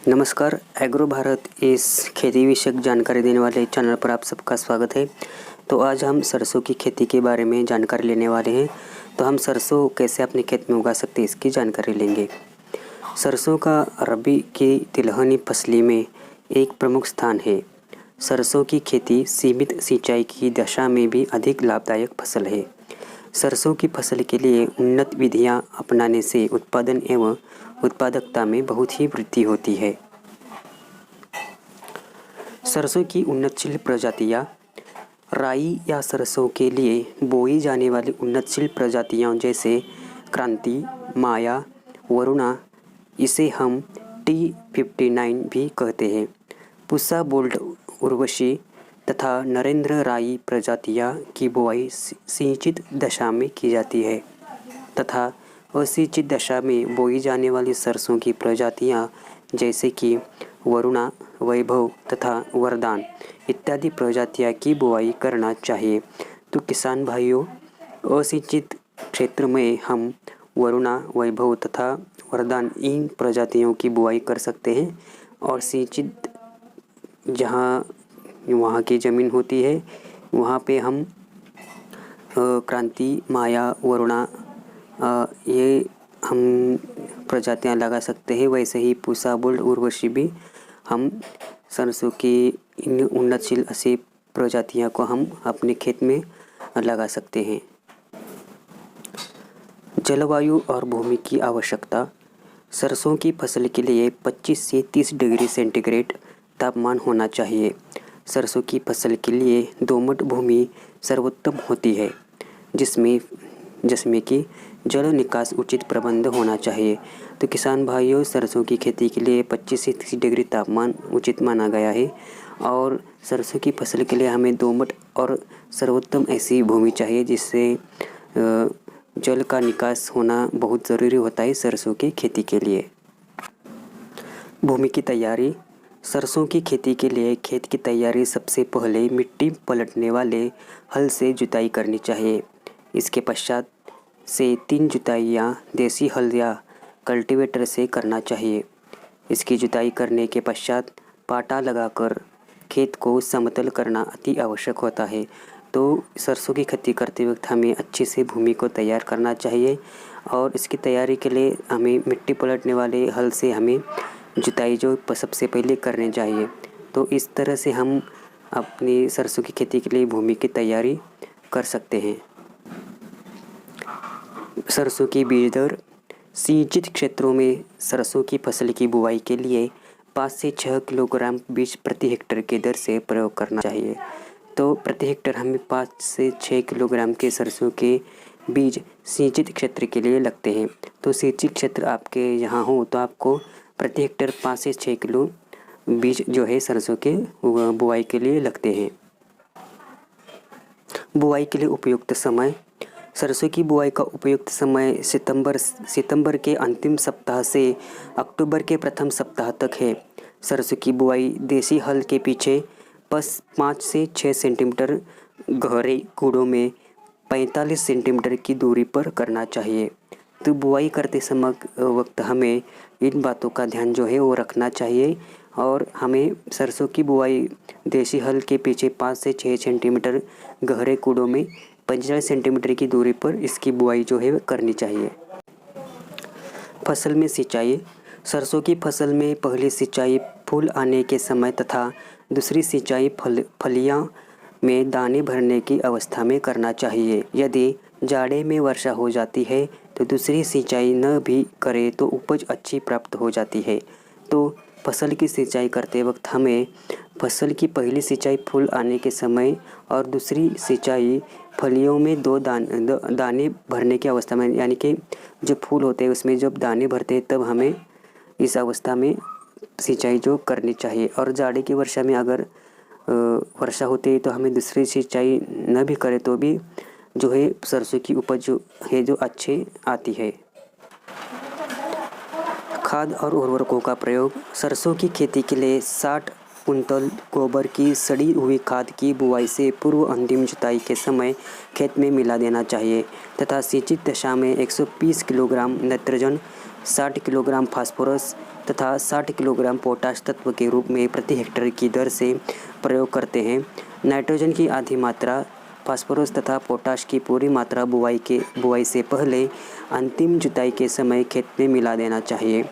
नमस्कार, एग्रो भारत इस खेती विषयक जानकारी देने वाले चैनल पर आप सबका स्वागत है। तो आज हम सरसों की खेती के बारे में जानकारी लेने वाले हैं। तो हम सरसों कैसे अपने खेत में उगा सकते हैं इसकी जानकारी लेंगे। सरसों का रबी की तिलहनी फसली में एक प्रमुख स्थान है। सरसों की खेती सीमित सिंचाई की दशा में भी अधिक लाभदायक फसल है। सरसों की फसल के लिए उन्नत विधियां अपनाने से उत्पादन एवं उत्पादकता में बहुत ही वृद्धि होती है। सरसों की उन्नतशील प्रजातियां राई या सरसों के लिए बोई जाने वाली उन्नतशील प्रजातियां जैसे क्रांति, माया, वरुणा, इसे हम T59 भी कहते हैं। पुसा बोल्ट उर्वशी तथा नरेंद्र राई प्रजातियां की बुआई सिंचित दशा में की जाती है तथा असिंचित दशा में बोई जाने वाली सरसों की प्रजातियां जैसे कि वरुणा, वैभव तथा वरदान इत्यादि प्रजातियां की बुआई करना चाहिए। तो किसान भाइयों, असिंचित क्षेत्र में हम वरुणा, वैभव तथा वरदान इन प्रजातियों की बुआई कर सकते हैं और सिंचित जहाँ वहाँ की ज़मीन होती है वहाँ पे हम क्रांति, माया, वरुणा ये हम प्रजातियाँ लगा सकते हैं। वैसे ही पूसा बोल्ट उर्वशी भी हम सरसों की इन उन्नतशील ऐसी प्रजातियों को हम अपने खेत में लगा सकते हैं। जलवायु और भूमि की आवश्यकता। सरसों की फसल के लिए 25 से 30 डिग्री सेंटीग्रेड तापमान होना चाहिए। सरसों की फसल के लिए दोमट भूमि सर्वोत्तम होती है जिसमें कि जल निकास उचित प्रबंध होना चाहिए। तो किसान भाइयों, सरसों की खेती के लिए 25 से 30 डिग्री तापमान उचित माना गया है और सरसों की फसल के लिए हमें दोमट और सर्वोत्तम ऐसी भूमि चाहिए जिससे जल का निकास होना बहुत ज़रूरी होता है सरसों की खेती के लिए। भूमि की तैयारी। सरसों की खेती के लिए खेत की तैयारी सबसे पहले मिट्टी पलटने वाले हल से जुताई करनी चाहिए। इसके पश्चात से 3 जुताइयाँ देसी हल या कल्टीवेटर से करना चाहिए। इसकी जुताई करने के पश्चात पाटा लगाकर खेत को समतल करना अति आवश्यक होता है। तो सरसों की खेती करते वक्त हमें अच्छे से भूमि को तैयार करना चाहिए और इसकी तैयारी के लिए हमें मिट्टी पलटने वाले हल से हमें जुताई जो सबसे पहले करनी चाहिए। तो इस तरह से हम अपनी सरसों की खेती के लिए भूमि की तैयारी कर सकते हैं। सरसों की बीज दर। सिंचित क्षेत्रों में सरसों की फसल की बुआई के लिए 5 से 6 किलोग्राम बीज प्रति हेक्टेयर के दर से प्रयोग करना चाहिए। तो प्रति हेक्टेयर हमें 5 से 6 किलोग्राम के सरसों के बीज सिंचित क्षेत्र के लिए लगते हैं। तो सिंचित क्षेत्र आपके यहाँ हो तो आपको प्रति हेक्टेयर 5 से 6 किलो बीज जो है सरसों के बुआई के लिए लगते हैं। बुआई के लिए उपयुक्त समय। सरसों की बुआई का उपयुक्त समय सितंबर के अंतिम सप्ताह से अक्टूबर के प्रथम सप्ताह तक है। सरसों की बुआई देसी हल के पीछे 5 से 6 सेंटीमीटर गहरे कूड़ों में 45 सेंटीमीटर की दूरी पर करना चाहिए। तो बुआई करते समय वक्त हमें इन बातों का ध्यान जो है वो रखना चाहिए और हमें सरसों की बुआई देसी हल के पीछे 5 से 6 सेंटीमीटर गहरे कूड़ों में 45 सेंटीमीटर की दूरी पर इसकी बुआई जो है करनी चाहिए। फसल में सिंचाई। सरसों की फसल में पहली सिंचाई फूल आने के समय तथा दूसरी सिंचाई फलियां में दाने भरने की अवस्था में करना चाहिए। यदि जाड़े में वर्षा हो जाती है तो दूसरी सिंचाई न भी करे तो उपज अच्छी प्राप्त हो जाती है। तो फसल की सिंचाई करते वक्त हमें फसल की पहली सिंचाई फूल आने के समय और दूसरी सिंचाई फलियों में 2 दाने भरने की अवस्था में, यानी कि जब फूल होते हैं उसमें जब दाने भरते हैं तब हमें इस अवस्था में सिंचाई जो करनी चाहिए। और जाड़े की वर्षा में अगर वर्षा होती है तो हमें दूसरी सिंचाई न भी करे तो भी जो है सरसों की उपज जो है जो अच्छी आती है। खाद और उर्वरकों का प्रयोग। सरसों की खेती के लिए 60 कुंतल गोबर की सड़ी हुई खाद की बुआई से पूर्व अंतिम जुताई के समय खेत में मिला देना चाहिए तथा सिंचित दशा में 120 किलोग्राम नाइट्रोजन, 60 किलोग्राम फास्फोरस, तथा 60 किलोग्राम पोटाश तत्व के रूप में प्रति हेक्टेयर की दर से प्रयोग करते हैं। नाइट्रोजन की आधी मात्रा, फास्फोरस तथा पोटाश की पूरी मात्रा बुआई से पहले अंतिम जुताई के समय खेत में मिला देना चाहिए।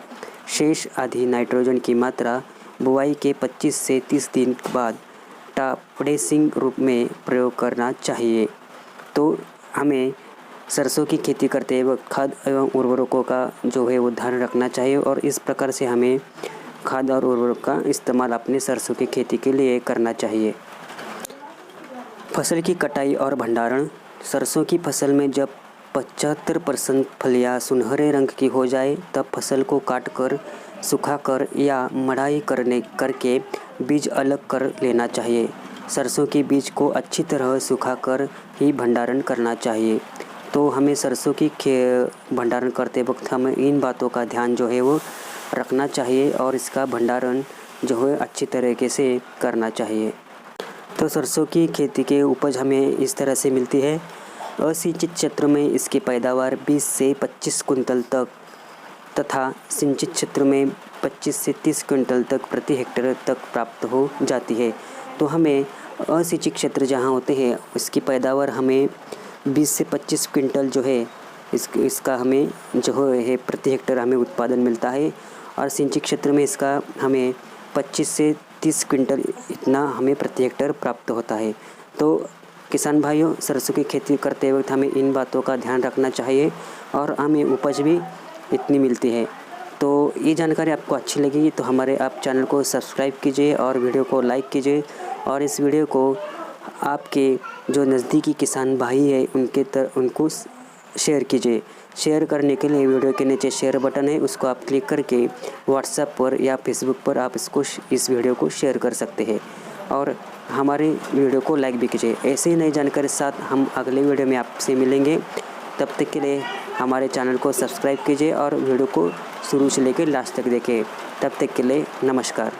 शेष आधी नाइट्रोजन की मात्रा बुआई के 25 से 30 दिन बाद टापडेसिंग रूप में प्रयोग करना चाहिए। तो हमें सरसों की खेती करते वक्त खाद एवं उर्वरकों का जो है वो ध्यान रखना चाहिए और इस प्रकार से हमें खाद और उर्वरक का इस्तेमाल अपने सरसों की खेती के लिए करना चाहिए। फसल की कटाई और भंडारण। सरसों की फसल में जब 75% फलियां सुनहरे रंग की हो जाए तब फसल को काटकर, सुखाकर या मड़ाई करके बीज अलग कर लेना चाहिए। सरसों के बीज को अच्छी तरह सुखाकर ही भंडारण करना चाहिए। तो हमें सरसों की भंडारण करते वक्त हमें इन बातों का ध्यान जो है वो रखना चाहिए और इसका भंडारण जो है अच्छी तरीके से करना चाहिए। तो सरसों की खेती के उपज हमें इस तरह से मिलती है। असिंचित क्षेत्र में इसकी पैदावार 20 से 25 कुंटल तक तथा सिंचित क्षेत्र में 25 से 30 क्विंटल तक प्रति हेक्टेयर तक प्राप्त हो जाती है। तो हमें असिंचित क्षेत्र जहाँ होते हैं इसकी पैदावार हमें 20 से 25 क्विंटल जो है इसका हमें जो है प्रति हेक्टेयर हमें उत्पादन मिलता है और सिंचित क्षेत्र में इसका हमें 25 से 30 क्विंटल इतना हमें प्रति हेक्टेयर प्राप्त होता है। तो किसान भाइयों, सरसों की खेती करते वक्त हमें इन बातों का ध्यान रखना चाहिए और हमें उपज भी इतनी मिलती है। तो ये जानकारी आपको अच्छी लगेगी तो हमारे आप चैनल को सब्सक्राइब कीजिए और वीडियो को लाइक कीजिए और इस वीडियो को आपके जो नज़दीकी किसान भाई है उनको शेयर कीजिए। शेयर करने के लिए वीडियो के नीचे शेयर बटन है, उसको आप क्लिक करके व्हाट्सएप पर या फेसबुक पर आप इस वीडियो को शेयर कर सकते हैं और हमारे वीडियो को लाइक भी कीजिए। ऐसे ही नई जानकारी के साथ हम अगले वीडियो में आपसे मिलेंगे। तब तक के लिए हमारे चैनल को सब्सक्राइब कीजिए और वीडियो को शुरू से लेकर लास्ट तक देखें। तब तक के लिए नमस्कार।